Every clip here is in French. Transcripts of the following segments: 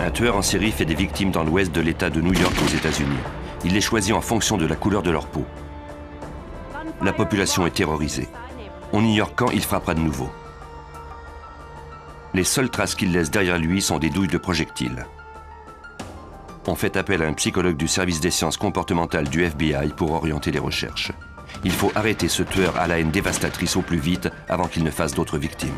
Un tueur en série fait des victimes dans l'ouest de l'État de New York aux États-Unis. Il les choisit en fonction de la couleur de leur peau. La population est terrorisée. On ignore quand il frappera de nouveau. Les seules traces qu'il laisse derrière lui sont des douilles de projectiles. On fait appel à un psychologue du service des sciences comportementales du FBI pour orienter les recherches. Il faut arrêter ce tueur à la haine dévastatrice au plus vite avant qu'il ne fasse d'autres victimes.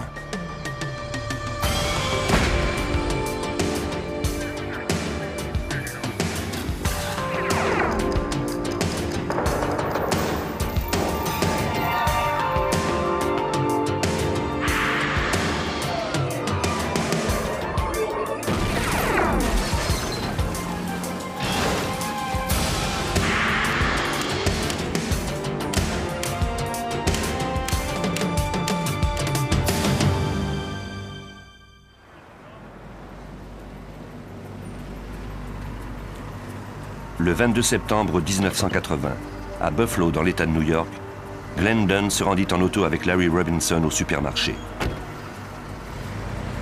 Le 22 septembre 1980, à Buffalo, dans l'État de New York, Glenn Dunn se rendit en auto avec Larry Robinson au supermarché.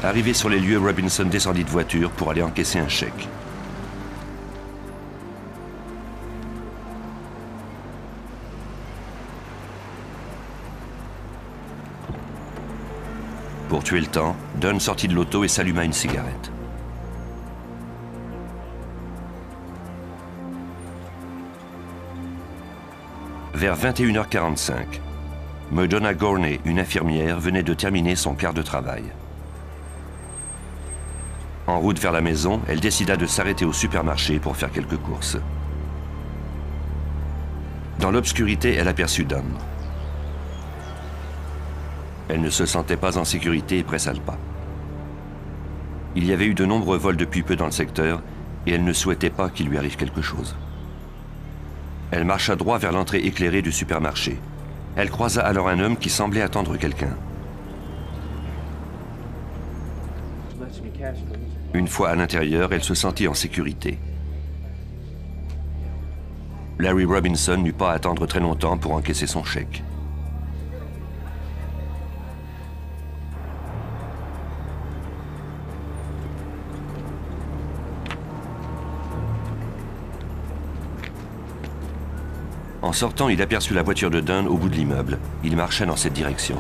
Arrivé sur les lieux, Robinson descendit de voiture pour aller encaisser un chèque. Pour tuer le temps, Dunn sortit de l'auto et s'alluma une cigarette. Vers 21h45, Madonna Gorney, une infirmière, venait de terminer son quart de travail. En route vers la maison, elle décida de s'arrêter au supermarché pour faire quelques courses. Dans l'obscurité, elle aperçut Dunn. Elle ne se sentait pas en sécurité et pressa le pas. Il y avait eu de nombreux vols depuis peu dans le secteur et elle ne souhaitait pas qu'il lui arrive quelque chose. Elle marcha droit vers l'entrée éclairée du supermarché. Elle croisa alors un homme qui semblait attendre quelqu'un. Une fois à l'intérieur, elle se sentit en sécurité. Larry Robinson n'eut pas à attendre très longtemps pour encaisser son chèque. En sortant, il aperçut la voiture de Dunn au bout de l'immeuble. Il marchait dans cette direction.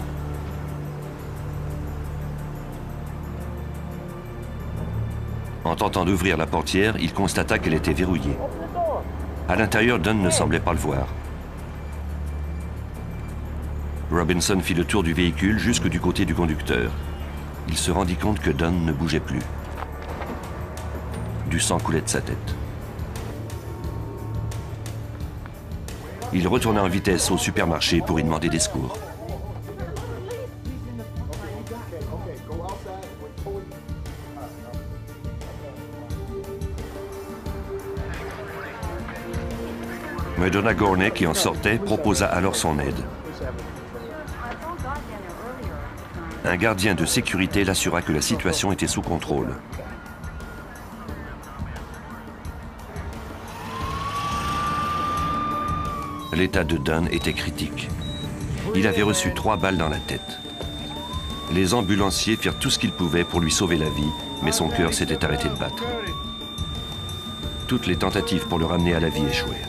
En tentant d'ouvrir la portière, il constata qu'elle était verrouillée. À l'intérieur, Dunn ne semblait pas le voir. Robinson fit le tour du véhicule jusque du côté du conducteur. Il se rendit compte que Dunn ne bougeait plus. Du sang coulait de sa tête. Il retourna en vitesse au supermarché pour y demander des secours. Madonna Gorney, qui en sortait, proposa alors son aide. Un gardien de sécurité l'assura que la situation était sous contrôle. L'état de Dunn était critique. Il avait reçu 3 balles dans la tête. Les ambulanciers firent tout ce qu'ils pouvaient pour lui sauver la vie, mais son cœur s'était arrêté de battre. Toutes les tentatives pour le ramener à la vie échouèrent.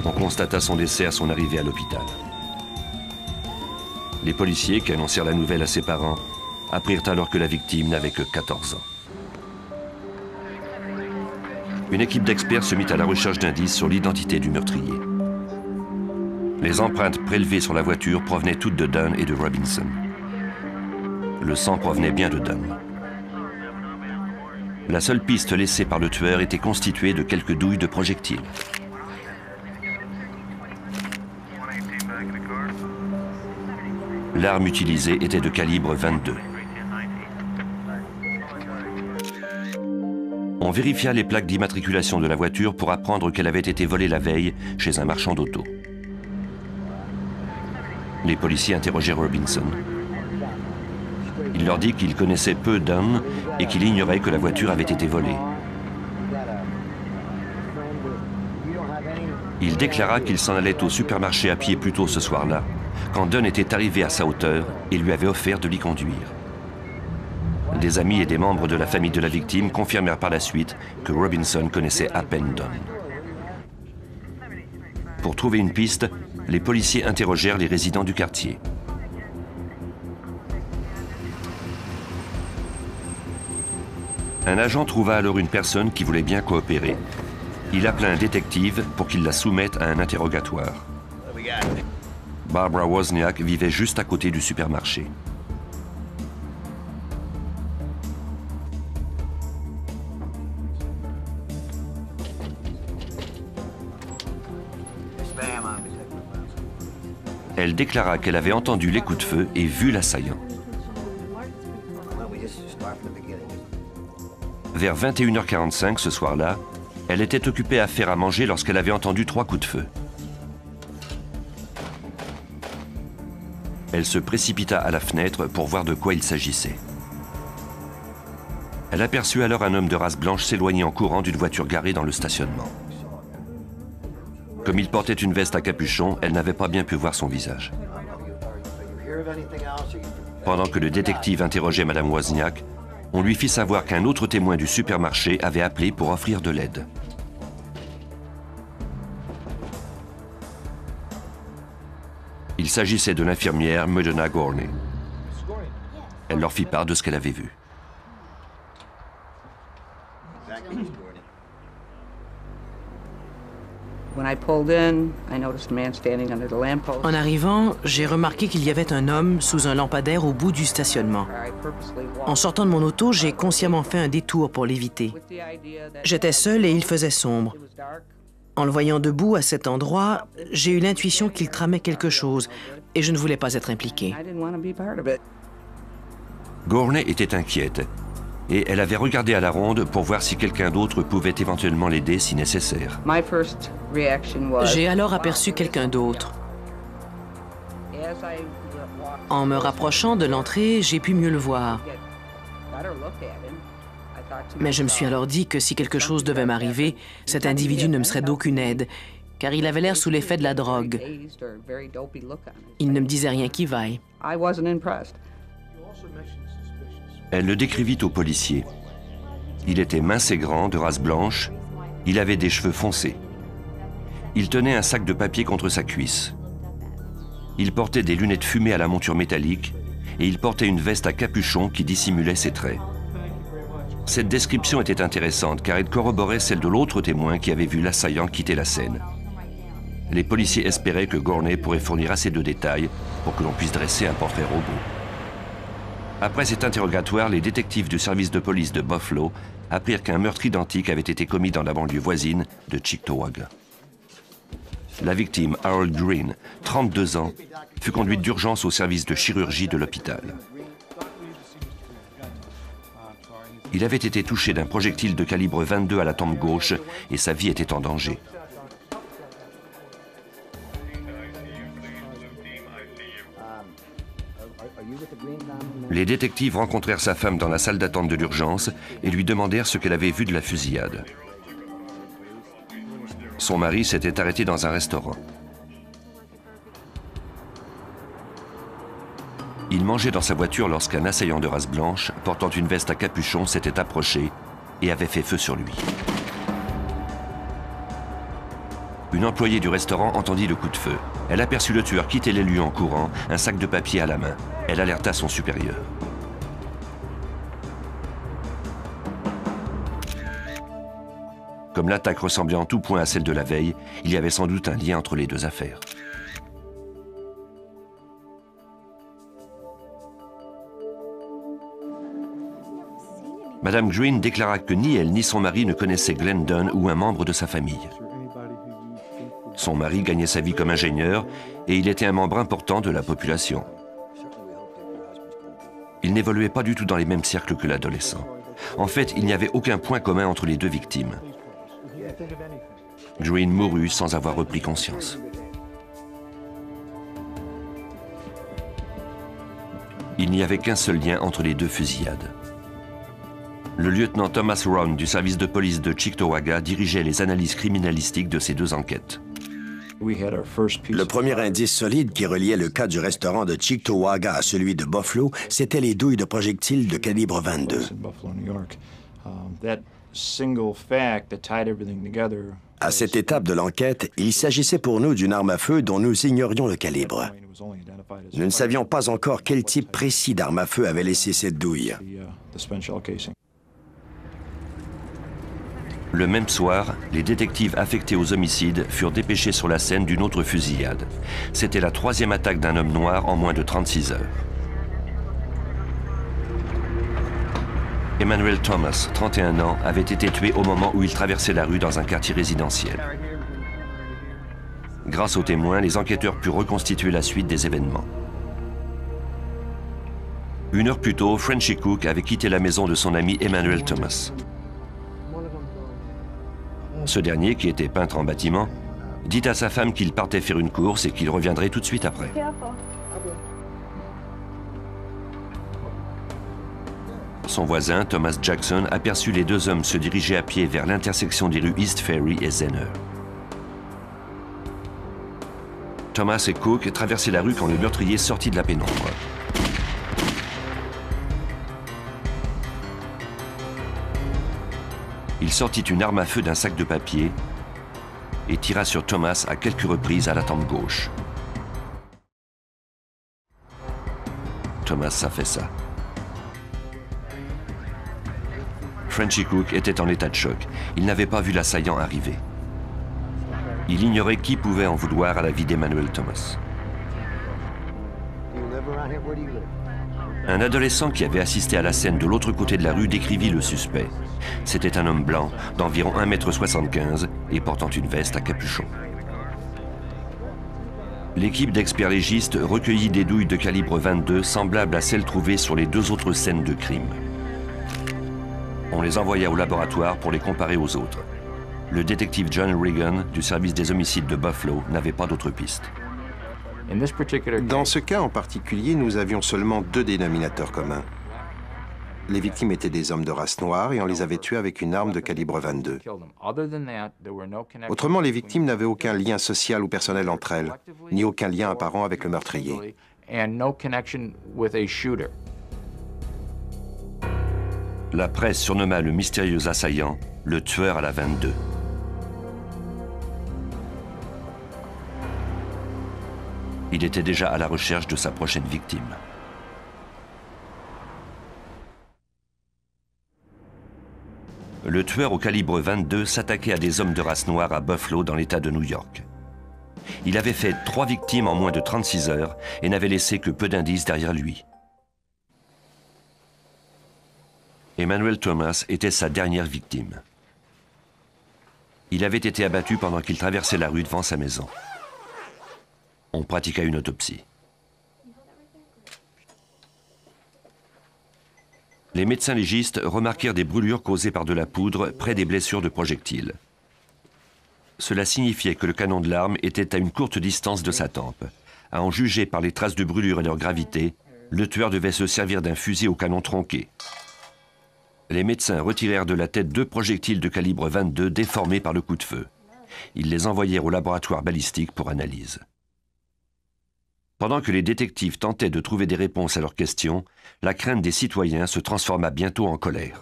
On constata son décès à son arrivée à l'hôpital. Les policiers, qui annoncèrent la nouvelle à ses parents, apprirent alors que la victime n'avait que 14 ans. Une équipe d'experts se mit à la recherche d'indices sur l'identité du meurtrier. Les empreintes prélevées sur la voiture provenaient toutes de Dunn et de Robinson. Le sang provenait bien de Dunn. La seule piste laissée par le tueur était constituée de quelques douilles de projectiles. L'arme utilisée était de calibre 22. On vérifia les plaques d'immatriculation de la voiture pour apprendre qu'elle avait été volée la veille chez un marchand d'auto. Les policiers interrogèrent Robinson. Il leur dit qu'il connaissait peu Dunn et qu'il ignorait que la voiture avait été volée. Il déclara qu'il s'en allait au supermarché à pied plus tôt ce soir-là, quand Dunn était arrivé à sa hauteur et lui avait offert de l'y conduire. Des amis et des membres de la famille de la victime confirmèrent par la suite que Robinson connaissait à peine Don. Pour trouver une piste, les policiers interrogèrent les résidents du quartier. Un agent trouva alors une personne qui voulait bien coopérer. Il appela un détective pour qu'il la soumette à un interrogatoire. Barbara Wozniak vivait juste à côté du supermarché. Elle déclara qu'elle avait entendu les coups de feu et vu l'assaillant. Vers 21h45 ce soir-là, elle était occupée à faire à manger lorsqu'elle avait entendu 3 coups de feu. Elle se précipita à la fenêtre pour voir de quoi il s'agissait. Elle aperçut alors un homme de race blanche s'éloigner en courant d'une voiture garée dans le stationnement. Comme il portait une veste à capuchon, elle n'avait pas bien pu voir son visage. Pendant que le détective interrogeait Madame Wozniak, on lui fit savoir qu'un autre témoin du supermarché avait appelé pour offrir de l'aide. Il s'agissait de l'infirmière Madonna Gorney. Elle leur fit part de ce qu'elle avait vu. En arrivant, j'ai remarqué qu'il y avait un homme sous un lampadaire au bout du stationnement. En sortant de mon auto, j'ai consciemment fait un détour pour l'éviter. J'étais seule et il faisait sombre. En le voyant debout à cet endroit, j'ai eu l'intuition qu'il tramait quelque chose et je ne voulais pas être impliquée. Gorney était inquiète et elle avait regardé à la ronde pour voir si quelqu'un d'autre pouvait éventuellement l'aider si nécessaire. J'ai alors aperçu quelqu'un d'autre. En me rapprochant de l'entrée, j'ai pu mieux le voir. Mais je me suis alors dit que si quelque chose devait m'arriver, cet individu ne me serait d'aucune aide, car il avait l'air sous l'effet de la drogue. Il ne me disait rien qui vaille. Elle le décrivit aux policiers. Il était mince et grand, de race blanche. Il avait des cheveux foncés. Il tenait un sac de papier contre sa cuisse. Il portait des lunettes fumées à la monture métallique et il portait une veste à capuchon qui dissimulait ses traits. Cette description était intéressante car elle corroborait celle de l'autre témoin qui avait vu l'assaillant quitter la scène. Les policiers espéraient que Gorney pourrait fournir assez de détails pour que l'on puisse dresser un portrait robot. Après cet interrogatoire, les détectives du service de police de Buffalo apprirent qu'un meurtre identique avait été commis dans la banlieue voisine de Cheektowaga. La victime, Harold Green, 32 ans, fut conduite d'urgence au service de chirurgie de l'hôpital. Il avait été touché d'un projectile de calibre 22 à la tempe gauche et sa vie était en danger. Les détectives rencontrèrent sa femme dans la salle d'attente de l'urgence et lui demandèrent ce qu'elle avait vu de la fusillade. Son mari s'était arrêté dans un restaurant. Il mangeait dans sa voiture lorsqu'un assaillant de race blanche, portant une veste à capuchon, s'était approché et avait fait feu sur lui. Une employée du restaurant entendit le coup de feu. Elle aperçut le tueur quitter les lieux en courant, un sac de papier à la main. Elle alerta son supérieur. Comme l'attaque ressemblait en tout point à celle de la veille, il y avait sans doute un lien entre les deux affaires. Madame Green déclara que ni elle ni son mari ne connaissaient Glenn Dunn ou un membre de sa famille. Son mari gagnait sa vie comme ingénieur et il était un membre important de la population. Il n'évoluait pas du tout dans les mêmes cercles que l'adolescent. En fait, il n'y avait aucun point commun entre les deux victimes. Green mourut sans avoir repris conscience. Il n'y avait qu'un seul lien entre les deux fusillades. Le lieutenant Thomas Round du service de police de Cheektowaga dirigeait les analyses criminalistiques de ces deux enquêtes. Le premier indice solide qui reliait le cas du restaurant de Cheektowaga à celui de Buffalo, c'était les douilles de projectiles de calibre 22. À cette étape de l'enquête, il s'agissait pour nous d'une arme à feu dont nous ignorions le calibre. Nous ne savions pas encore quel type précis d'arme à feu avait laissé cette douille. Le même soir, les détectives affectés aux homicides furent dépêchés sur la scène d'une autre fusillade. C'était la troisième attaque d'un homme noir en moins de 36 heures. Emmanuel Thomas, 31 ans, avait été tué au moment où il traversait la rue dans un quartier résidentiel. Grâce aux témoins, les enquêteurs purent reconstituer la suite des événements. Une heure plus tôt, Frenchy Cook avait quitté la maison de son ami Emmanuel Thomas. Ce dernier, qui était peintre en bâtiment, dit à sa femme qu'il partait faire une course et qu'il reviendrait tout de suite après. Son voisin, Thomas Jackson, aperçut les deux hommes se diriger à pied vers l'intersection des rues East Ferry et Zenner. Thomas et Cook traversaient la rue quand le meurtrier sortit de la pénombre. Il sortit une arme à feu d'un sac de papier et tira sur Thomas à quelques reprises à la tempe gauche. Thomas s'affaissa. Frenchy Cook était en état de choc. Il n'avait pas vu l'assaillant arriver. Il ignorait qui pouvait en vouloir à la vie d'Emmanuel Thomas. Un adolescent qui avait assisté à la scène de l'autre côté de la rue décrivit le suspect. C'était un homme blanc d'environ 1,75 m et portant une veste à capuchon. L'équipe d'experts légistes recueillit des douilles de calibre 22 semblables à celles trouvées sur les deux autres scènes de crime. On les envoya au laboratoire pour les comparer aux autres. Le détective John Regan du service des homicides de Buffalo n'avait pas d'autre piste. Dans ce cas en particulier, nous avions seulement deux dénominateurs communs. Les victimes étaient des hommes de race noire et on les avait tués avec une arme de calibre 22. Autrement, les victimes n'avaient aucun lien social ou personnel entre elles, ni aucun lien apparent avec le meurtrier. La presse surnomma le mystérieux assaillant le tueur à la 22. Il était déjà à la recherche de sa prochaine victime. Le tueur au calibre 22 s'attaquait à des hommes de race noire à Buffalo dans l'État de New York. Il avait fait 3 victimes en moins de 36 heures et n'avait laissé que peu d'indices derrière lui. Emmanuel Thomas était sa dernière victime. Il avait été abattu pendant qu'il traversait la rue devant sa maison. On pratiqua une autopsie. Les médecins légistes remarquèrent des brûlures causées par de la poudre près des blessures de projectiles. Cela signifiait que le canon de l'arme était à une courte distance de sa tempe. À en juger par les traces de brûlure et leur gravité, le tueur devait se servir d'un fusil au canon tronqué. Les médecins retirèrent de la tête 2 projectiles de calibre 22 déformés par le coup de feu. Ils les envoyèrent au laboratoire balistique pour analyse. Pendant que les détectives tentaient de trouver des réponses à leurs questions, la crainte des citoyens se transforma bientôt en colère.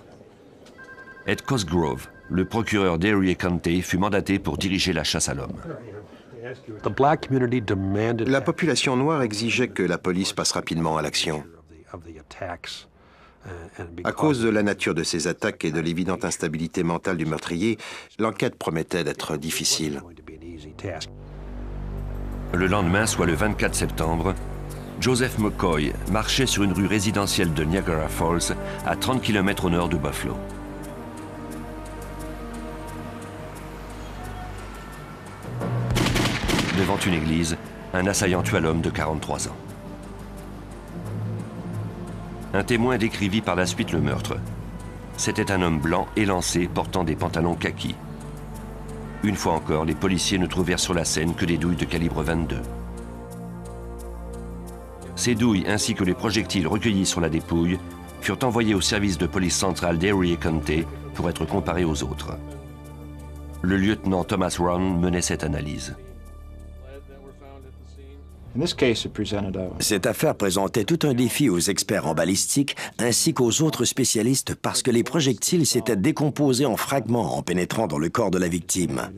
Ed Cosgrove, le procureur d'Erie County, fut mandaté pour diriger la chasse à l'homme. La population noire exigeait que la police passe rapidement à l'action. À cause de la nature de ces attaques et de l'évidente instabilité mentale du meurtrier, l'enquête promettait d'être difficile. Le lendemain, soit le 24 septembre, Joseph McCoy marchait sur une rue résidentielle de Niagara Falls, à 30 km au nord de Buffalo. Devant une église, un assaillant tua l'homme de 43 ans. Un témoin décrivit par la suite le meurtre. C'était un homme blanc élancé portant des pantalons kaki. Une fois encore, les policiers ne trouvèrent sur la scène que des douilles de calibre 22. Ces douilles ainsi que les projectiles recueillis sur la dépouille furent envoyés au service de police centrale d'Erie County pour être comparés aux autres. Le lieutenant Thomas Round menait cette analyse. Cette affaire présentait tout un défi aux experts en balistique ainsi qu'aux autres spécialistes parce que les projectiles s'étaient décomposés en fragments en pénétrant dans le corps de la victime.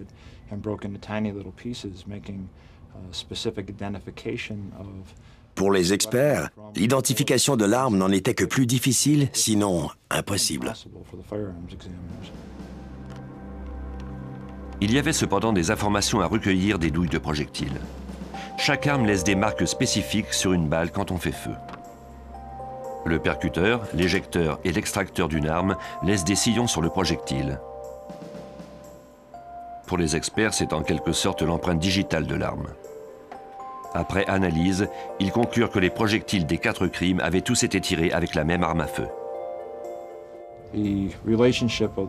Pour les experts, l'identification de l'arme n'en était que plus difficile, sinon impossible. Il y avait cependant des informations à recueillir des douilles de projectiles. Chaque arme laisse des marques spécifiques sur une balle quand on fait feu. Le percuteur, l'éjecteur et l'extracteur d'une arme laissent des sillons sur le projectile. Pour les experts, c'est en quelque sorte l'empreinte digitale de l'arme. Après analyse, ils conclurent que les projectiles des 4 crimes avaient tous été tirés avec la même arme à feu.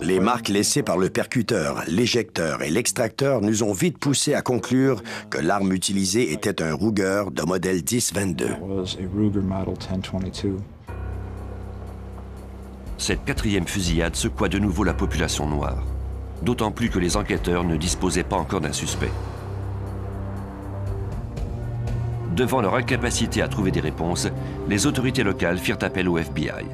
Les marques laissées par le percuteur, l'éjecteur et l'extracteur nous ont vite poussé à conclure que l'arme utilisée était un Ruger de modèle 10-22. Cette 4e fusillade secoua de nouveau la population noire, d'autant plus que les enquêteurs ne disposaient pas encore d'un suspect. Devant leur incapacité à trouver des réponses, les autorités locales firent appel au FBI.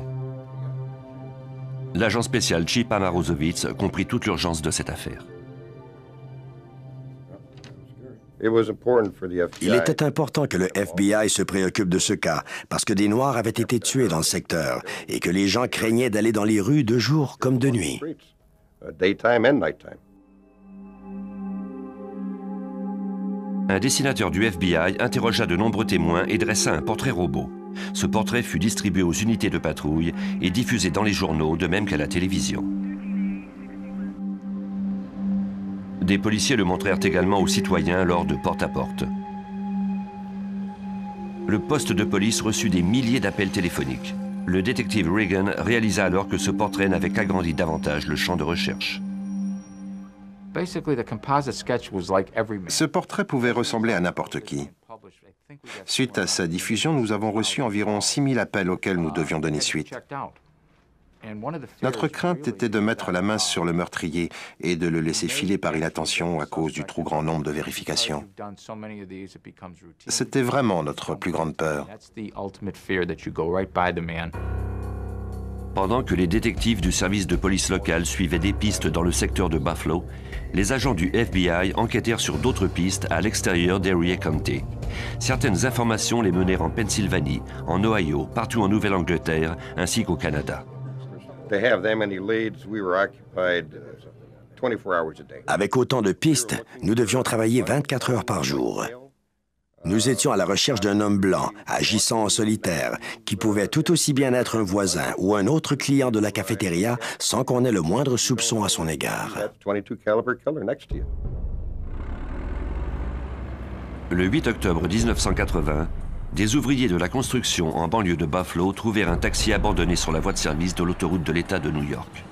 L'agent spécial Chip Amarozovitz comprit toute l'urgence de cette affaire. Il était important que le FBI se préoccupe de ce cas, parce que des Noirs avaient été tués dans le secteur et que les gens craignaient d'aller dans les rues de jour comme de nuit. Un dessinateur du FBI interrogea de nombreux témoins et dressa un portrait robot. Ce portrait fut distribué aux unités de patrouille et diffusé dans les journaux, de même qu'à la télévision. Des policiers le montrèrent également aux citoyens lors de porte-à-porte. Le poste de police reçut des milliers d'appels téléphoniques. Le détective Reagan réalisa alors que ce portrait n'avait qu'agrandi davantage le champ de recherche. Ce portrait pouvait ressembler à n'importe qui. Suite à sa diffusion, nous avons reçu environ 6000 appels auxquels nous devions donner suite. Notre crainte était de mettre la main sur le meurtrier et de le laisser filer par inattention à cause du trop grand nombre de vérifications. C'était vraiment notre plus grande peur. Pendant que les détectives du service de police local suivaient des pistes dans le secteur de Buffalo, les agents du FBI enquêtèrent sur d'autres pistes à l'extérieur d'Erie County. Certaines informations les menèrent en Pennsylvanie, en Ohio, partout en Nouvelle-Angleterre, ainsi qu'au Canada. Avec autant de pistes, nous devions travailler 24 heures par jour. Nous étions à la recherche d'un homme blanc, agissant en solitaire, qui pouvait tout aussi bien être un voisin ou un autre client de la cafétéria sans qu'on ait le moindre soupçon à son égard. Le 8 octobre 1980, des ouvriers de la construction en banlieue de Buffalo trouvèrent un taxi abandonné sur la voie de service de l'autoroute de l'État de New York.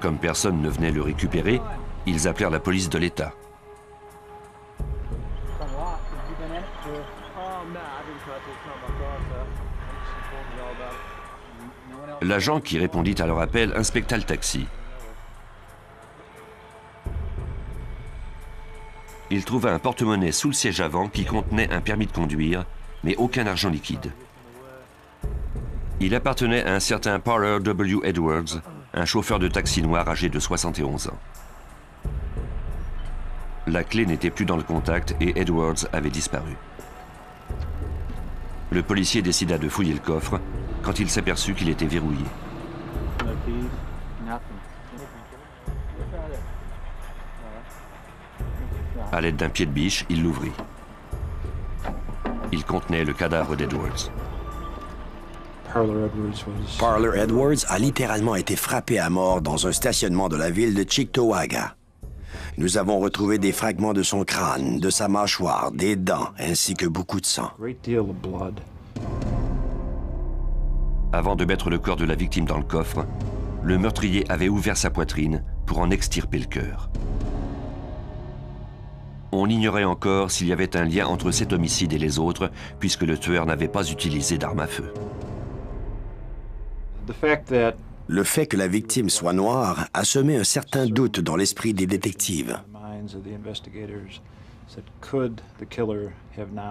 Comme personne ne venait le récupérer, ils appelèrent la police de l'État. L'agent qui répondit à leur appel inspecta le taxi. Il trouva un porte-monnaie sous le siège avant qui contenait un permis de conduire, mais aucun argent liquide. Il appartenait à un certain Parler W. Edwards, un chauffeur de taxi noir âgé de 71 ans. La clé n'était plus dans le contact et Edwards avait disparu. Le policier décida de fouiller le coffre quand il s'aperçut qu'il était verrouillé. À l'aide d'un pied de biche, il l'ouvrit. Il contenait le cadavre d'Edwards. Parler Edwards a littéralement été frappé à mort dans un stationnement de la ville de Cheektowaga. Nous avons retrouvé des fragments de son crâne, de sa mâchoire, des dents, ainsi que beaucoup de sang. Avant de mettre le corps de la victime dans le coffre, le meurtrier avait ouvert sa poitrine pour en extirper le cœur. On ignorait encore s'il y avait un lien entre cet homicide et les autres, puisque le tueur n'avait pas utilisé d'arme à feu. Le fait que la victime soit noire a semé un certain doute dans l'esprit des détectives.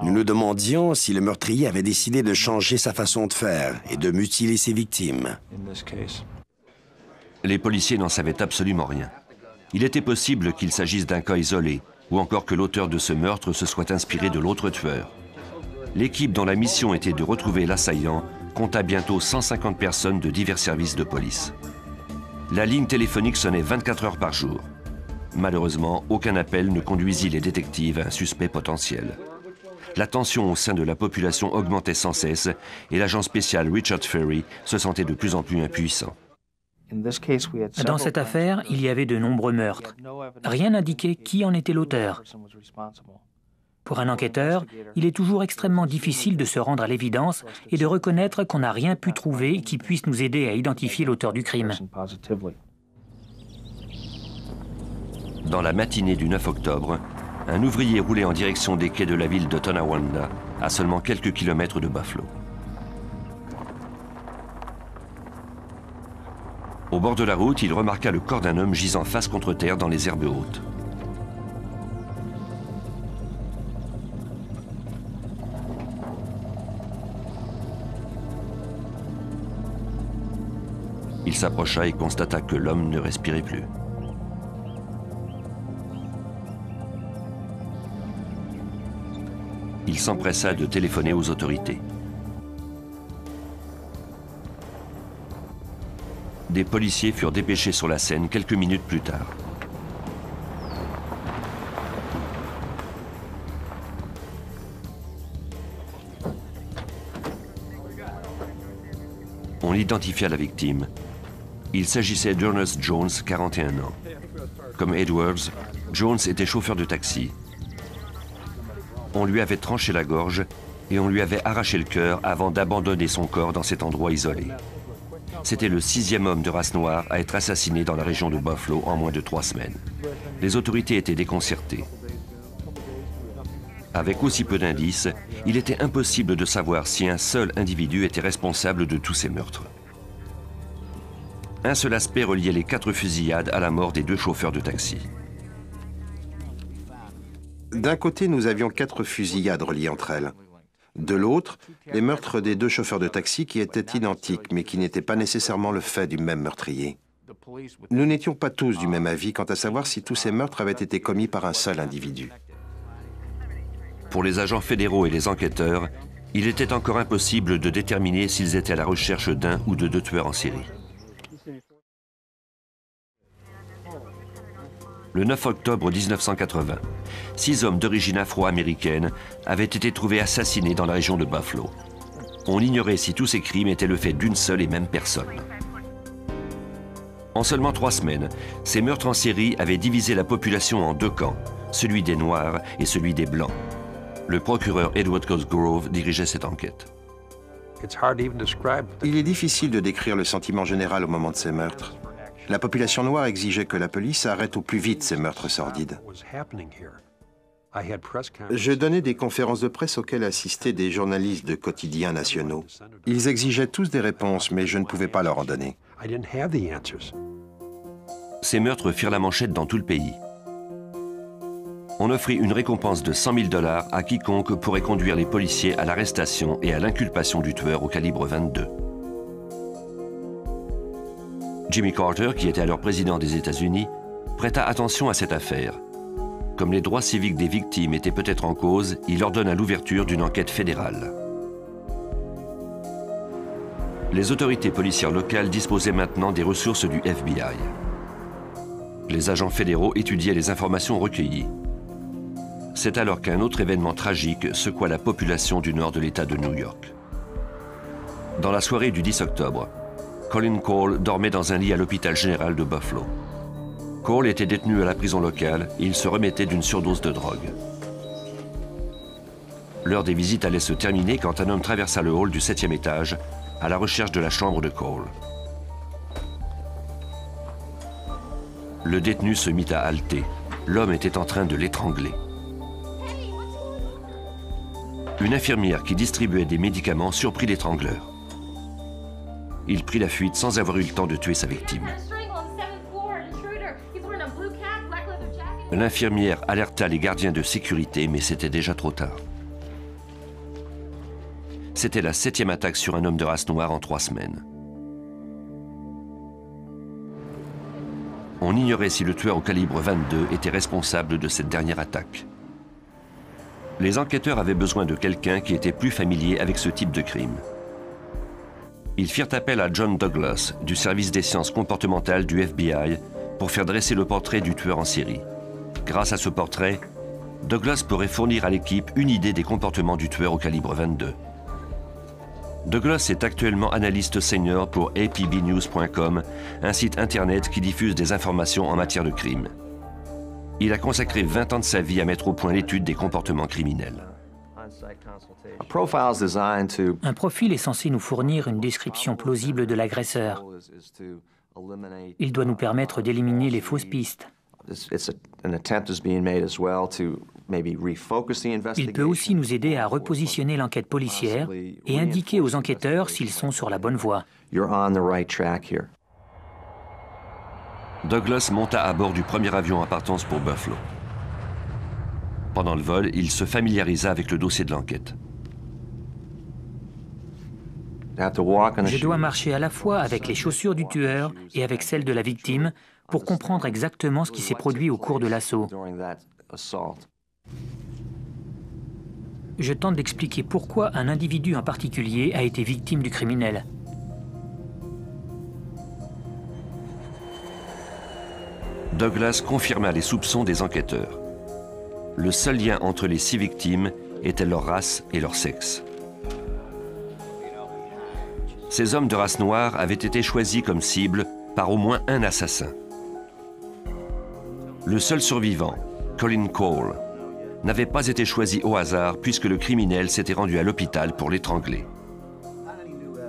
Nous nous demandions si le meurtrier avait décidé de changer sa façon de faire et de mutiler ses victimes. Les policiers n'en savaient absolument rien. Il était possible qu'il s'agisse d'un cas isolé, ou encore que l'auteur de ce meurtre se soit inspiré de l'autre tueur. L'équipe dont la mission était de retrouver l'assaillant compta bientôt 150 personnes de divers services de police. La ligne téléphonique sonnait 24 heures par jour. Malheureusement, aucun appel ne conduisit les détectives à un suspect potentiel. La tension au sein de la population augmentait sans cesse et l'agent spécial Richard Ferry se sentait de plus en plus impuissant. Dans cette affaire, il y avait de nombreux meurtres. Rien n'indiquait qui en était l'auteur. Pour un enquêteur, il est toujours extrêmement difficile de se rendre à l'évidence et de reconnaître qu'on n'a rien pu trouver qui puisse nous aider à identifier l'auteur du crime. Dans la matinée du 9 octobre, un ouvrier roulait en direction des quais de la ville de Tonawanda, à seulement quelques kilomètres de Buffalo. Au bord de la route, il remarqua le corps d'un homme gisant face contre terre dans les herbes hautes. Il s'approcha et constata que l'homme ne respirait plus. Il s'empressa de téléphoner aux autorités. Des policiers furent dépêchés sur la scène quelques minutes plus tard. On identifia la victime. Il s'agissait d'Ernest Jones, 41 ans. Comme Edwards, Jones était chauffeur de taxi. On lui avait tranché la gorge et on lui avait arraché le cœur avant d'abandonner son corps dans cet endroit isolé. C'était le 6e homme de race noire à être assassiné dans la région de Buffalo en moins de 3 semaines. Les autorités étaient déconcertées. Avec aussi peu d'indices, il était impossible de savoir si un seul individu était responsable de tous ces meurtres. Un seul aspect reliait les 4 fusillades à la mort des 2 chauffeurs de taxi. D'un côté, nous avions 4 fusillades reliées entre elles. De l'autre, les meurtres des 2 chauffeurs de taxi qui étaient identiques, mais qui n'étaient pas nécessairement le fait du même meurtrier. Nous n'étions pas tous du même avis quant à savoir si tous ces meurtres avaient été commis par un seul individu. Pour les agents fédéraux et les enquêteurs, il était encore impossible de déterminer s'ils étaient à la recherche d'un ou de 2 tueurs en série. Le 9 octobre 1980, 6 hommes d'origine afro-américaine avaient été trouvés assassinés dans la région de Buffalo. On ignorait si tous ces crimes étaient le fait d'une seule et même personne. En seulement 3 semaines, ces meurtres en série avaient divisé la population en 2 camps, celui des Noirs et celui des Blancs. Le procureur Edward Cosgrove dirigeait cette enquête. Il est difficile de décrire le sentiment général au moment de ces meurtres. La population noire exigeait que la police arrête au plus vite ces meurtres sordides. Je donnais des conférences de presse auxquelles assistaient des journalistes de quotidiens nationaux. Ils exigeaient tous des réponses, mais je ne pouvais pas leur en donner. Ces meurtres firent la manchette dans tout le pays. On offrit une récompense de 100 000 $ à quiconque pourrait conduire les policiers à l'arrestation et à l'inculpation du tueur au calibre 22. Jimmy Carter, qui était alors président des États-Unis, prêta attention à cette affaire. Comme les droits civiques des victimes étaient peut-être en cause, il ordonna l'ouverture d'une enquête fédérale. Les autorités policières locales disposaient maintenant des ressources du FBI. Les agents fédéraux étudiaient les informations recueillies. C'est alors qu'un autre événement tragique secoua la population du nord de l'État de New York. Dans la soirée du 10 octobre, Colin Cole dormait dans un lit à l'hôpital général de Buffalo. Cole était détenu à la prison locale et il se remettait d'une surdose de drogue. L'heure des visites allait se terminer quand un homme traversa le hall du 7e étage à la recherche de la chambre de Cole. Le détenu se mit à halter. L'homme était en train de l'étrangler. Une infirmière qui distribuait des médicaments surprit l'étrangleur. Il prit la fuite sans avoir eu le temps de tuer sa victime. L'infirmière alerta les gardiens de sécurité, mais c'était déjà trop tard. C'était la 7e attaque sur un homme de race noire en 3 semaines. On ignorait si le tueur au calibre 22 était responsable de cette dernière attaque. Les enquêteurs avaient besoin de quelqu'un qui était plus familier avec ce type de crime. Ils firent appel à John Douglas, du service des sciences comportementales du FBI, pour faire dresser le portrait du tueur en série. Grâce à ce portrait, Douglas pourrait fournir à l'équipe une idée des comportements du tueur au calibre 22. Douglas est actuellement analyste senior pour apbnews.com, un site internet qui diffuse des informations en matière de crime. Il a consacré 20 ans de sa vie à mettre au point l'étude des comportements criminels. Un profil est censé nous fournir une description plausible de l'agresseur. Il doit nous permettre d'éliminer les fausses pistes. Il peut aussi nous aider à repositionner l'enquête policière et indiquer aux enquêteurs s'ils sont sur la bonne voie. Douglas monta à bord du premier avion à partance pour Buffalo. Pendant le vol, il se familiarisa avec le dossier de l'enquête. Je dois marcher à la fois avec les chaussures du tueur et avec celles de la victime pour comprendre exactement ce qui s'est produit au cours de l'assaut. Je tente d'expliquer pourquoi un individu en particulier a été victime du criminel. Douglas confirma les soupçons des enquêteurs. Le seul lien entre les 6 victimes était leur race et leur sexe. Ces hommes de race noire avaient été choisis comme cible par au moins un assassin. Le seul survivant, Colin Cole, n'avait pas été choisi au hasard puisque le criminel s'était rendu à l'hôpital pour l'étrangler.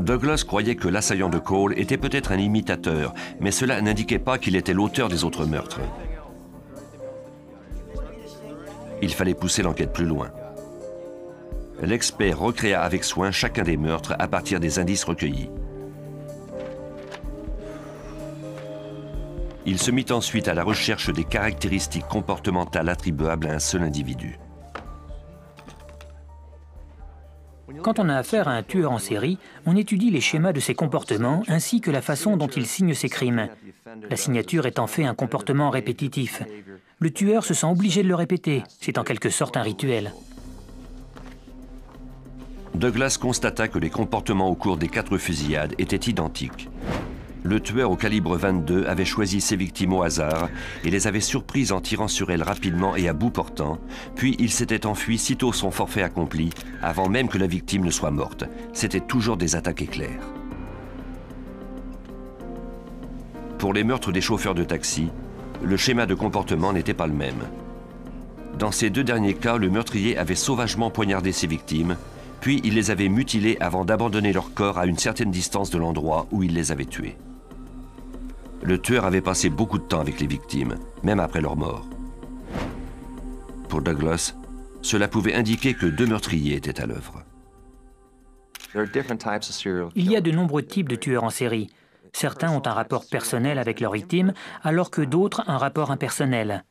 Douglas croyait que l'assaillant de Cole était peut-être un imitateur, mais cela n'indiquait pas qu'il était l'auteur des autres meurtres. Il fallait pousser l'enquête plus loin. L'expert recréa avec soin chacun des meurtres à partir des indices recueillis. Il se mit ensuite à la recherche des caractéristiques comportementales attribuables à un seul individu. Quand on a affaire à un tueur en série, on étudie les schémas de ses comportements ainsi que la façon dont il signe ses crimes. La signature est en fait un comportement répétitif. Le tueur se sent obligé de le répéter. C'est en quelque sorte un rituel. Douglas constata que les comportements au cours des 4 fusillades étaient identiques. Le tueur au calibre 22 avait choisi ses victimes au hasard et les avait surprises en tirant sur elles rapidement et à bout portant, puis il s'était enfui sitôt son forfait accompli, avant même que la victime ne soit morte. C'était toujours des attaques éclairs. Pour les meurtres des chauffeurs de taxi, le schéma de comportement n'était pas le même. Dans ces 2 derniers cas, le meurtrier avait sauvagement poignardé ses victimes, puis il les avait mutilées avant d'abandonner leur corps à une certaine distance de l'endroit où il les avait tuées. Le tueur avait passé beaucoup de temps avec les victimes, même après leur mort. Pour Douglas, cela pouvait indiquer que 2 meurtriers étaient à l'œuvre. Il y a de nombreux types de tueurs en série. Certains ont un rapport personnel avec leur victime, alors que d'autres un rapport impersonnel.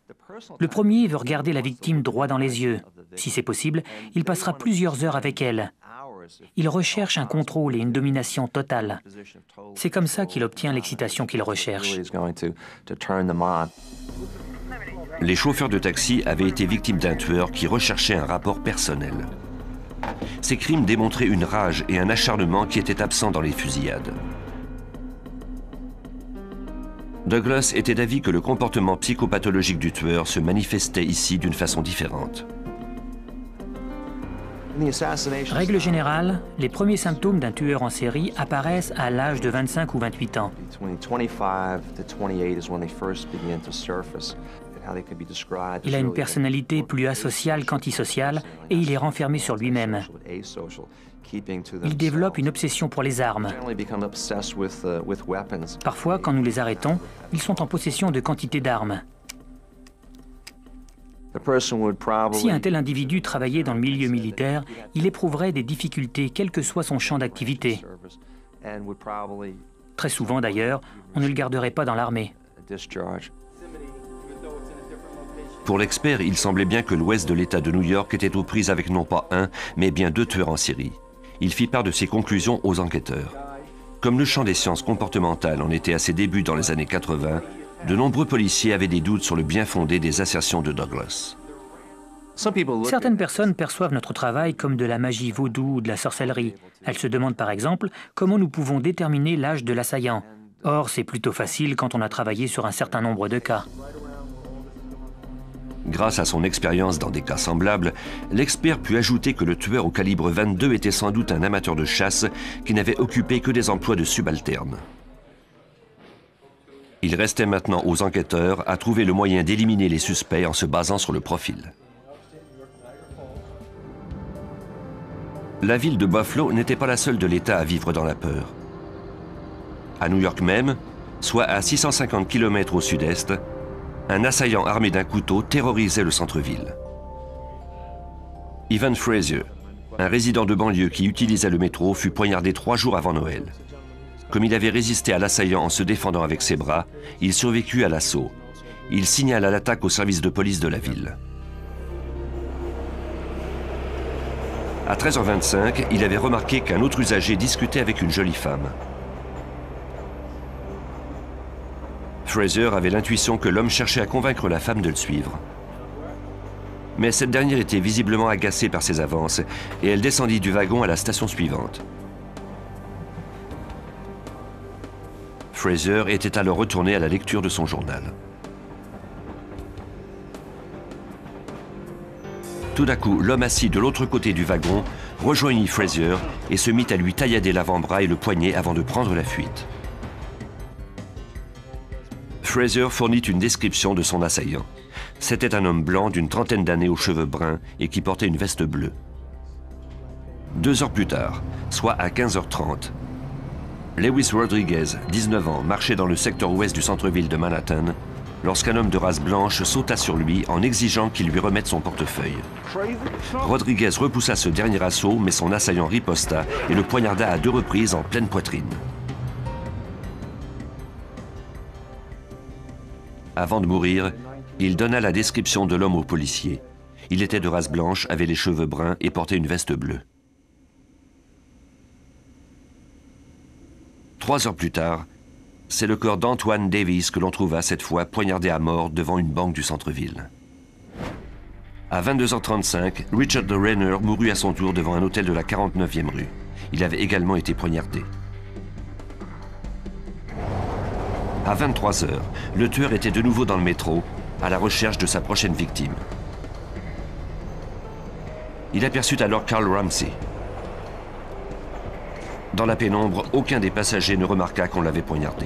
Le premier veut regarder la victime droit dans les yeux. Si c'est possible, il passera plusieurs heures avec elle. Il recherche un contrôle et une domination totale. C'est comme ça qu'il obtient l'excitation qu'il recherche. Les chauffeurs de taxi avaient été victimes d'un tueur qui recherchait un rapport personnel. Ces crimes démontraient une rage et un acharnement qui étaient absents dans les fusillades. Douglas était d'avis que le comportement psychopathologique du tueur se manifestait ici d'une façon différente. Règle générale, les premiers symptômes d'un tueur en série apparaissent à l'âge de 25 ou 28 ans. Il a une personnalité plus asociale qu'antisociale et il est renfermé sur lui-même. Il développe une obsession pour les armes. Parfois, quand nous les arrêtons, ils sont en possession de quantités d'armes. Si un tel individu travaillait dans le milieu militaire, il éprouverait des difficultés quel que soit son champ d'activité. Très souvent d'ailleurs, on ne le garderait pas dans l'armée. Pour l'expert, il semblait bien que l'ouest de l'État de New York était aux prises avec non pas un, mais bien deux tueurs en série. Il fit part de ses conclusions aux enquêteurs. Comme le champ des sciences comportementales en était à ses débuts dans les années 80, de nombreux policiers avaient des doutes sur le bien fondé des assertions de Douglas. Certaines personnes perçoivent notre travail comme de la magie vaudou ou de la sorcellerie. Elles se demandent par exemple comment nous pouvons déterminer l'âge de l'assaillant. Or, c'est plutôt facile quand on a travaillé sur un certain nombre de cas. Grâce à son expérience dans des cas semblables, l'expert put ajouter que le tueur au calibre 22 était sans doute un amateur de chasse qui n'avait occupé que des emplois de subalterne. Il restait maintenant aux enquêteurs à trouver le moyen d'éliminer les suspects en se basant sur le profil. La ville de Buffalo n'était pas la seule de l'État à vivre dans la peur. À New York même, soit à 650 km au sud-est, un assaillant armé d'un couteau terrorisait le centre-ville. Evan Frazier, un résident de banlieue qui utilisait le métro, fut poignardé 3 jours avant Noël. Comme il avait résisté à l'assaillant en se défendant avec ses bras, il survécut à l'assaut. Il signala l'attaque au service de police de la ville. À 13h25, il avait remarqué qu'un autre usager discutait avec une jolie femme. Frazier avait l'intuition que l'homme cherchait à convaincre la femme de le suivre. Mais cette dernière était visiblement agacée par ses avances et elle descendit du wagon à la station suivante. Frazier était alors retourné à la lecture de son journal. Tout d'un coup, l'homme assis de l'autre côté du wagon rejoignit Frazier et se mit à lui taillader l'avant-bras et le poignet avant de prendre la fuite. Frazier fournit une description de son assaillant. C'était un homme blanc d'une trentaine d'années aux cheveux bruns et qui portait une veste bleue. 2 heures plus tard, soit à 15h30, Lewis Rodriguez, 19 ans, marchait dans le secteur ouest du centre-ville de Manhattan lorsqu'un homme de race blanche sauta sur lui en exigeant qu'il lui remette son portefeuille. Rodriguez repoussa ce dernier assaut, mais son assaillant riposta et le poignarda à 2 reprises en pleine poitrine. Avant de mourir, il donna la description de l'homme au policier. Il était de race blanche, avait les cheveux bruns et portait une veste bleue. 3 heures plus tard, c'est le corps d'Antoine Davis que l'on trouva cette fois poignardé à mort devant une banque du centre-ville. À 22h35, Richard Renner mourut à son tour devant un hôtel de la 49e rue. Il avait également été poignardé. À 23h, le tueur était de nouveau dans le métro, à la recherche de sa prochaine victime. Il aperçut alors Carl Ramsey. Dans la pénombre, aucun des passagers ne remarqua qu'on l'avait poignardé.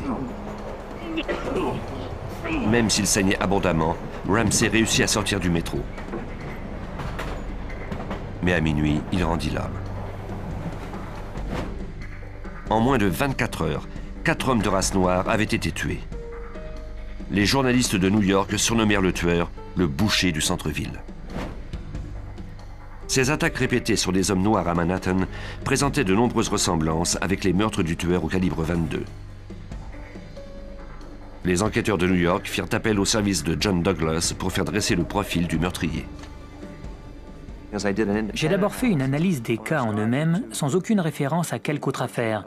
Même s'il saignait abondamment, Ramsey réussit à sortir du métro. Mais à minuit, il rendit l'âme. En moins de 24 heures, 4 hommes de race noire avaient été tués. Les journalistes de New York surnommèrent le tueur le boucher du centre-ville. Ces attaques répétées sur des hommes noirs à Manhattan présentaient de nombreuses ressemblances avec les meurtres du tueur au calibre 22. Les enquêteurs de New York firent appel au service de John Douglas pour faire dresser le profil du meurtrier. J'ai d'abord fait une analyse des cas en eux-mêmes, sans aucune référence à quelque autre affaire.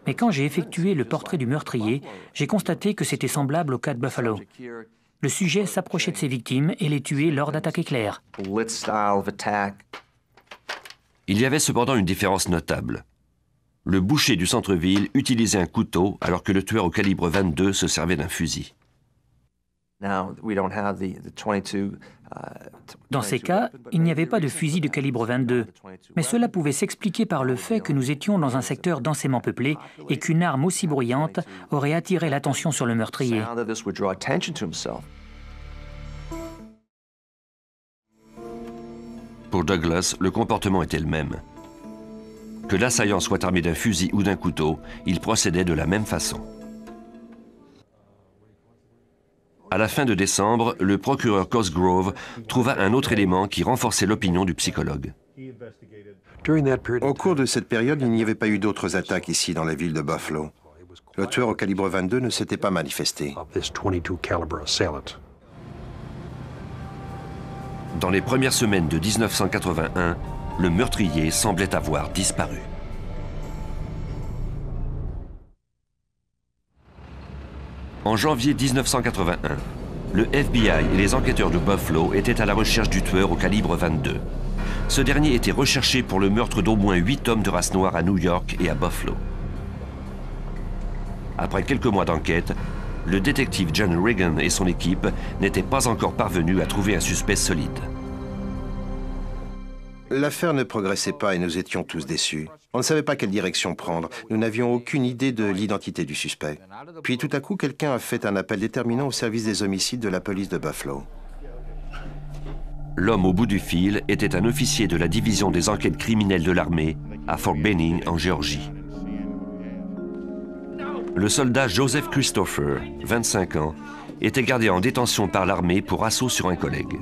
Mais quand j'ai effectué le portrait du meurtrier, j'ai constaté que c'était semblable au cas de Buffalo. Le sujet s'approchait de ses victimes et les tuait lors d'attaques éclairs. Il y avait cependant une différence notable. Le boucher du centre-ville utilisait un couteau alors que le tueur au calibre 22 se servait d'un fusil. Dans ces cas, il n'y avait pas de fusil de calibre 22, mais cela pouvait s'expliquer par le fait que nous étions dans un secteur densément peuplé et qu'une arme aussi bruyante aurait attiré l'attention sur le meurtrier. Pour Douglas, le comportement était le même. Que l'assaillant soit armé d'un fusil ou d'un couteau, il procédait de la même façon. À la fin de décembre, le procureur Cosgrove trouva un autre élément qui renforçait l'opinion du psychologue. Au cours de cette période, il n'y avait pas eu d'autres attaques ici dans la ville de Buffalo. Le tueur au calibre 22 ne s'était pas manifesté. Dans les premières semaines de 1981, le meurtrier semblait avoir disparu. En janvier 1981, le FBI et les enquêteurs de Buffalo étaient à la recherche du tueur au calibre 22. Ce dernier était recherché pour le meurtre d'au moins 8 hommes de race noire à New York et à Buffalo. Après quelques mois d'enquête, le détective John Regan et son équipe n'étaient pas encore parvenus à trouver un suspect solide. L'affaire ne progressait pas et nous étions tous déçus. On ne savait pas quelle direction prendre. Nous n'avions aucune idée de l'identité du suspect. Puis tout à coup, quelqu'un a fait un appel déterminant au service des homicides de la police de Buffalo. L'homme au bout du fil était un officier de la division des enquêtes criminelles de l'armée à Fort Benning, en Géorgie. Le soldat Joseph Christopher, 25 ans, était gardé en détention par l'armée pour assaut sur un collègue.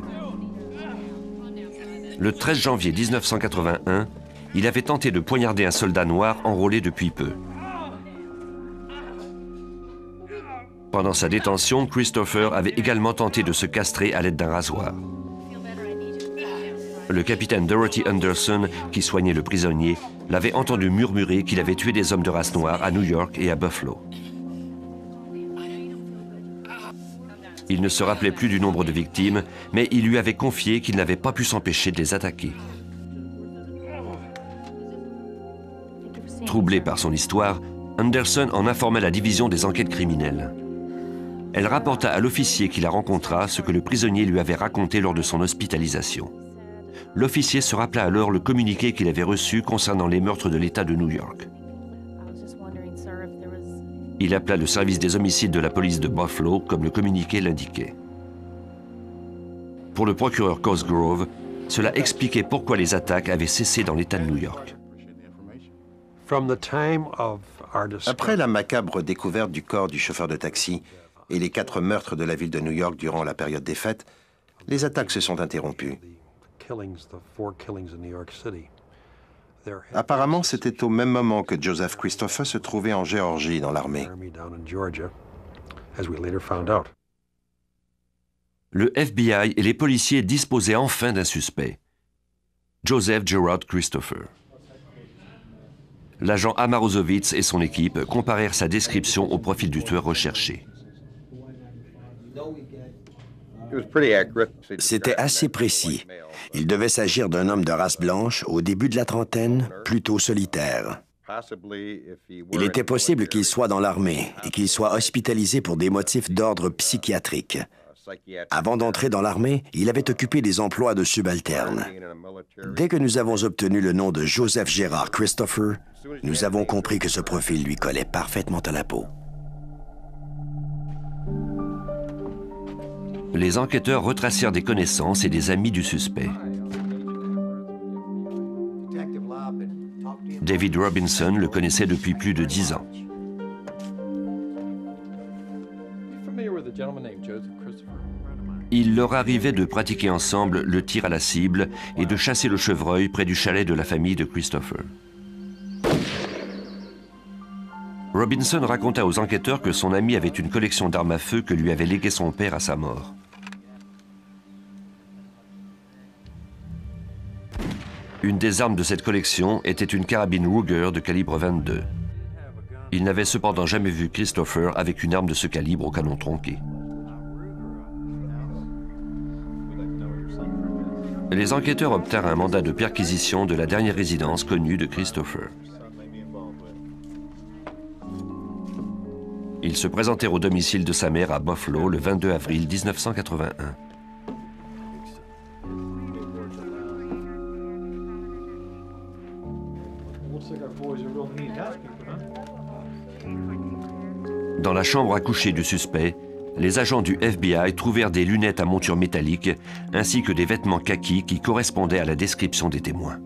Le 13 janvier 1981, il avait tenté de poignarder un soldat noir enrôlé depuis peu. Pendant sa détention, Christopher avait également tenté de se castrer à l'aide d'un rasoir. Le capitaine Dorothy Anderson, qui soignait le prisonnier, l'avait entendu murmurer qu'il avait tué des hommes de race noire à New York et à Buffalo. Il ne se rappelait plus du nombre de victimes, mais il lui avait confié qu'il n'avait pas pu s'empêcher de les attaquer. Troublé par son histoire, Anderson en informa la division des enquêtes criminelles. Elle rapporta à l'officier qui la rencontra ce que le prisonnier lui avait raconté lors de son hospitalisation. L'officier se rappela alors le communiqué qu'il avait reçu concernant les meurtres de l'État de New York. Il appela le service des homicides de la police de Buffalo, comme le communiqué l'indiquait. Pour le procureur Cosgrove, cela expliquait pourquoi les attaques avaient cessé dans l'État de New York. Après la macabre découverte du corps du chauffeur de taxi et les 4 meurtres de la ville de New York durant la période des fêtes, les attaques se sont interrompues. Apparemment, c'était au même moment que Joseph Christopher se trouvait en Géorgie dans l'armée. Le FBI et les policiers disposaient enfin d'un suspect, Joseph Gerard Christopher. L'agent Amarozovitz et son équipe comparèrent sa description au profil du tueur recherché. C'était assez précis. Il devait s'agir d'un homme de race blanche au début de la trentaine, plutôt solitaire. Il était possible qu'il soit dans l'armée et qu'il soit hospitalisé pour des motifs d'ordre psychiatrique. Avant d'entrer dans l'armée, il avait occupé des emplois de subalterne. Dès que nous avons obtenu le nom de Joseph Gerard Christopher, nous avons compris que ce profil lui collait parfaitement à la peau. Les enquêteurs retracèrent des connaissances et des amis du suspect. David Robinson le connaissait depuis plus de 10 ans. Il leur arrivait de pratiquer ensemble le tir à la cible et de chasser le chevreuil près du chalet de la famille de Christopher. Robinson raconta aux enquêteurs que son ami avait une collection d'armes à feu que lui avait légué son père à sa mort. Une des armes de cette collection était une carabine Ruger de calibre 22. Il n'avait cependant jamais vu Christopher avec une arme de ce calibre au canon tronqué. Les enquêteurs obtinrent un mandat de perquisition de la dernière résidence connue de Christopher. Ils se présentèrent au domicile de sa mère à Buffalo le 22 avril 1981. Dans la chambre à coucher du suspect, les agents du FBI trouvèrent des lunettes à monture métallique ainsi que des vêtements kakis qui correspondaient à la description des témoins.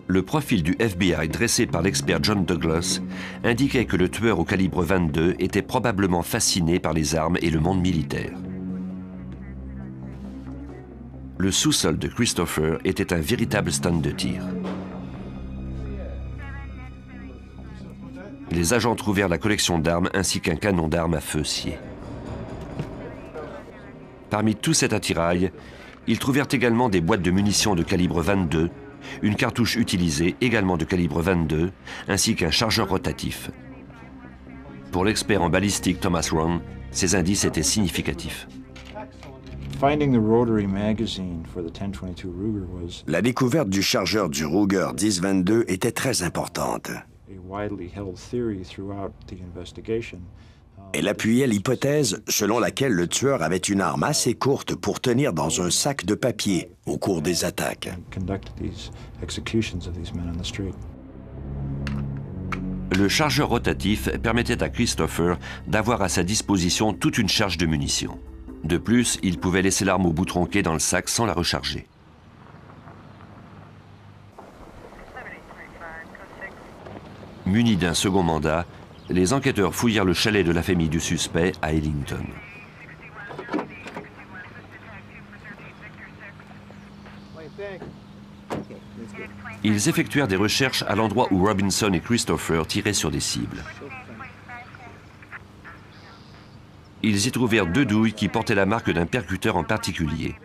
Le profil du FBI dressé par l'expert John Douglas indiquait que le tueur au calibre 22 était probablement fasciné par les armes et le monde militaire. Le sous-sol de Christopher était un véritable stand de tir. Les agents trouvèrent la collection d'armes ainsi qu'un canon d'armes à feu scié. Parmi tout cet attirail, ils trouvèrent également des boîtes de munitions de calibre 22, une cartouche utilisée également de calibre 22, ainsi qu'un chargeur rotatif. Pour l'expert en balistique Thomas Rohn, ces indices étaient significatifs. La découverte du chargeur du Ruger 10-22 était très importante. Elle appuyait l'hypothèse selon laquelle le tueur avait une arme assez courte pour tenir dans un sac de papier au cours des attaques. Le chargeur rotatif permettait à Christopher d'avoir à sa disposition toute une charge de munitions. De plus, il pouvait laisser l'arme au bout tronqué dans le sac sans la recharger. Munis d'un second mandat, les enquêteurs fouillèrent le chalet de la famille du suspect à Ellington. Ils effectuèrent des recherches à l'endroit où Robinson et Christopher tiraient sur des cibles. Ils y trouvèrent 2 douilles qui portaient la marque d'un percuteur en particulier.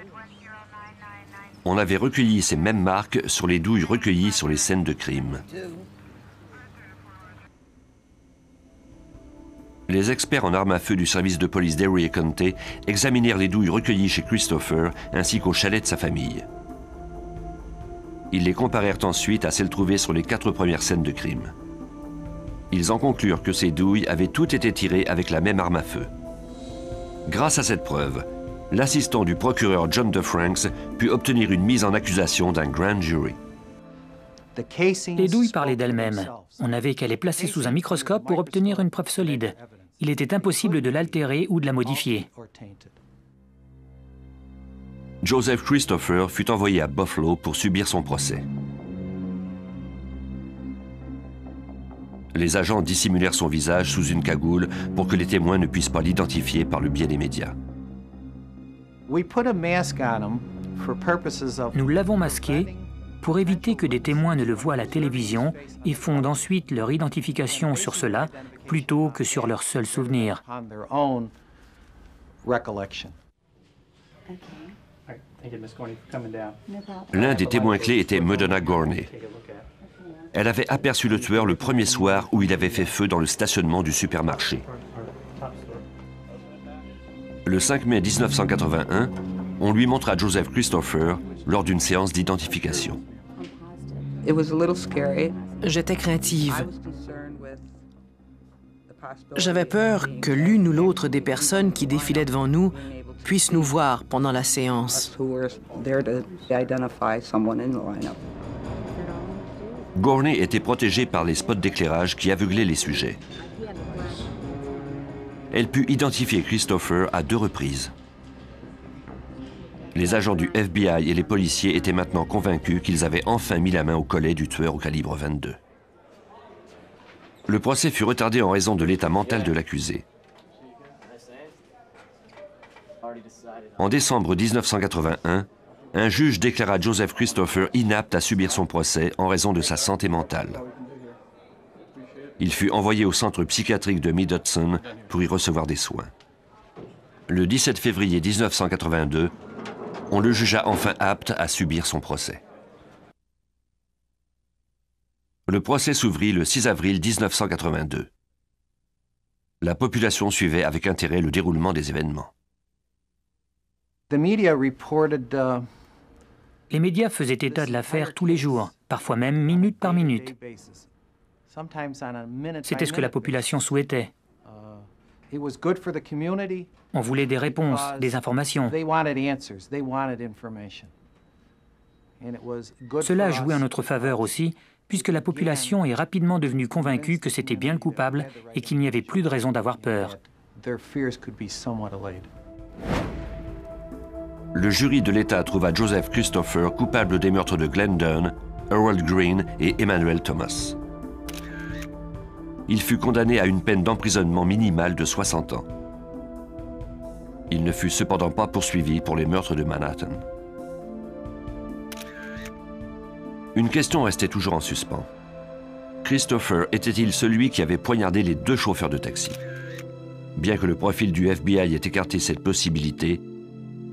On avait recueilli ces mêmes marques sur les douilles recueillies sur les scènes de crime. Les experts en armes à feu du service de police d'Erie et County examinèrent les douilles recueillies chez Christopher ainsi qu'au chalet de sa famille. Ils les comparèrent ensuite à celles trouvées sur les 4 premières scènes de crime. Ils en conclurent que ces douilles avaient toutes été tirées avec la même arme à feu. Grâce à cette preuve, l'assistant du procureur John DeFranks put obtenir une mise en accusation d'un grand jury. Les douilles parlaient d'elles-mêmes. On n'avait qu'à les placer sous un microscope pour obtenir une preuve solide. Il était impossible de l'altérer ou de la modifier. Joseph Christopher fut envoyé à Buffalo pour subir son procès. Les agents dissimulèrent son visage sous une cagoule pour que les témoins ne puissent pas l'identifier par le biais des médias. Nous l'avons masqué pour éviter que des témoins ne le voient à la télévision et fondent ensuite leur identification sur cela plutôt que sur leur seul souvenir. L'un des témoins clés était Madonna Gorney. Elle avait aperçu le tueur le premier soir où il avait fait feu dans le stationnement du supermarché. Le 5 mai 1981, on lui montra Joseph Christopher lors d'une séance d'identification. J'étais craintive. J'avais peur que l'une ou l'autre des personnes qui défilaient devant nous puissent nous voir pendant la séance. Gorney était protégée par les spots d'éclairage qui aveuglaient les sujets. Elle put identifier Christopher à 2 reprises. Les agents du FBI et les policiers étaient maintenant convaincus qu'ils avaient enfin mis la main au collet du tueur au calibre 22. Le procès fut retardé en raison de l'état mental de l'accusé. En décembre 1981, un juge déclara Joseph Christopher inapte à subir son procès en raison de sa santé mentale. Il fut envoyé au centre psychiatrique de Mid-Hudson pour y recevoir des soins. Le 17 février 1982, on le jugea enfin apte à subir son procès. Le procès s'ouvrit le 6 avril 1982. La population suivait avec intérêt le déroulement des événements. Les médias faisaient état de l'affaire tous les jours, parfois même minute par minute. C'était ce que la population souhaitait. On voulait des réponses, des informations. Cela jouait en notre faveur aussi, puisque la population est rapidement devenue convaincue que c'était bien le coupable et qu'il n'y avait plus de raison d'avoir peur. Le jury de l'État trouva Joseph Christopher coupable des meurtres de Glenn Dunn, Harold Green et Emmanuel Thomas. Il fut condamné à une peine d'emprisonnement minimale de 60 ans. Il ne fut cependant pas poursuivi pour les meurtres de Manhattan. Une question restait toujours en suspens. Christopher était-il celui qui avait poignardé les 2 chauffeurs de taxi? Bien que le profil du FBI ait écarté cette possibilité,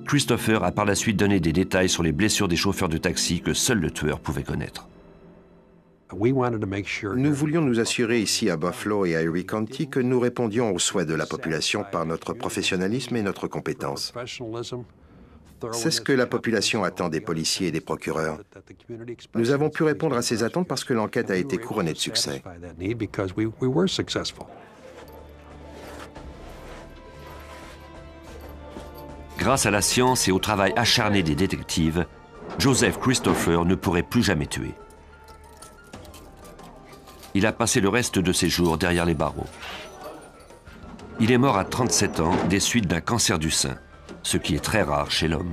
Christopher a par la suite donné des détails sur les blessures des chauffeurs de taxi que seul le tueur pouvait connaître. Nous voulions nous assurer ici à Buffalo et à Erie County que nous répondions aux souhaits de la population par notre professionnalisme et notre compétence. C'est ce que la population attend des policiers et des procureurs. Nous avons pu répondre à ces attentes parce que l'enquête a été couronnée de succès. Grâce à la science et au travail acharné des détectives, Joseph Christopher ne pourrait plus jamais tuer. Il a passé le reste de ses jours derrière les barreaux. Il est mort à 37 ans des suites d'un cancer du sein, ce qui est très rare chez l'homme.